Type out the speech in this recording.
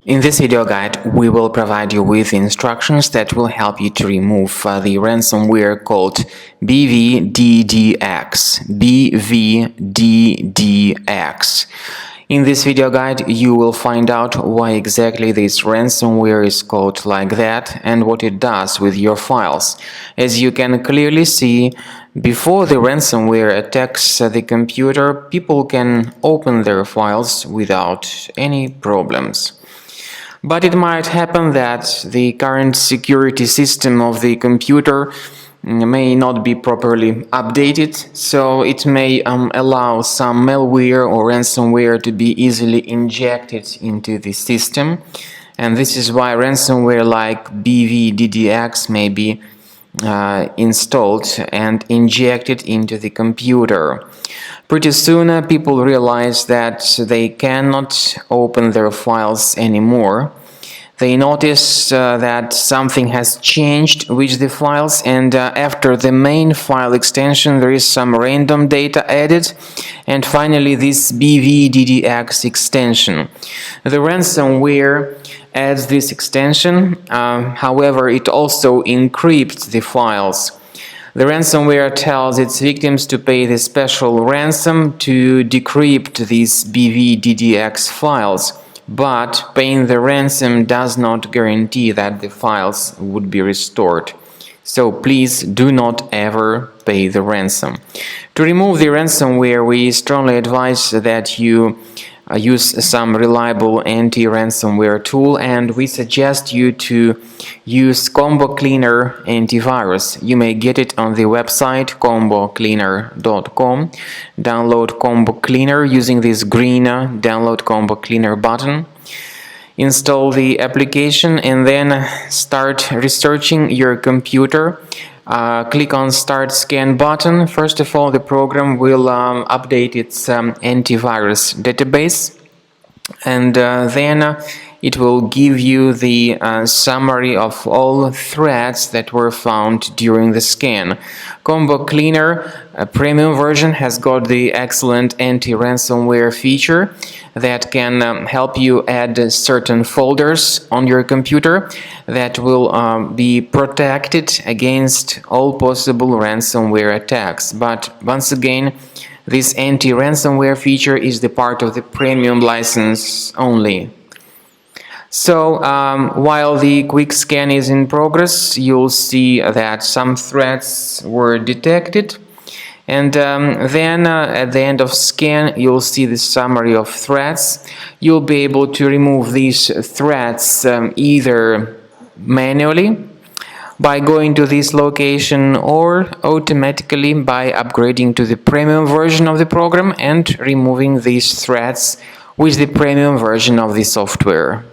In this video guide, we will provide you with instructions that will help you to remove the ransomware called Bvddx. Bvddx. In this video guide, you will find out why exactly this ransomware is called like that and what it does with your files. As you can clearly see, before the ransomware attacks the computer, people can open their files without any problems. But it might happen that the current security system of the computer may not be properly updated, so it may allow some malware or ransomware to be easily injected into the system. And this is why ransomware like Bvddx may be installed and injected into the computer. Pretty soon people realize that they cannot open their files anymore. They notice that something has changed with the files, and after the main file extension there is some random data added, and finally this Bvddx extension. The ransomware adds this extension, however it also encrypts the files. The ransomware tells its victims to pay the special ransom to decrypt these Bvddx files, but paying the ransom does not guarantee that the files would be restored. So please do not ever pay the ransom. To remove the ransomware, we strongly advise that you use some reliable anti-ransomware tool, and we suggest you to use Combo Cleaner antivirus. You may get it on the website combocleaner.com. Download Combo Cleaner using this green download Combo Cleaner button. Install the application and then start researching your computer. Click on Start Scan button. First of all, the program will update its antivirus database, and then it will give you the summary of all threats that were found during the scan. Combo Cleaner premium version has got the excellent anti-ransomware feature that can help you add certain folders on your computer that will be protected against all possible ransomware attacks. But once again, this anti-ransomware feature is the part of the premium license only. So while the quick scan is in progress, you'll see that some threats were detected, and then at the end of scan you'll see the summary of threats. You'll be able to remove these threats either manually by going to this location or automatically by upgrading to the premium version of the program and removing these threats with the premium version of the software.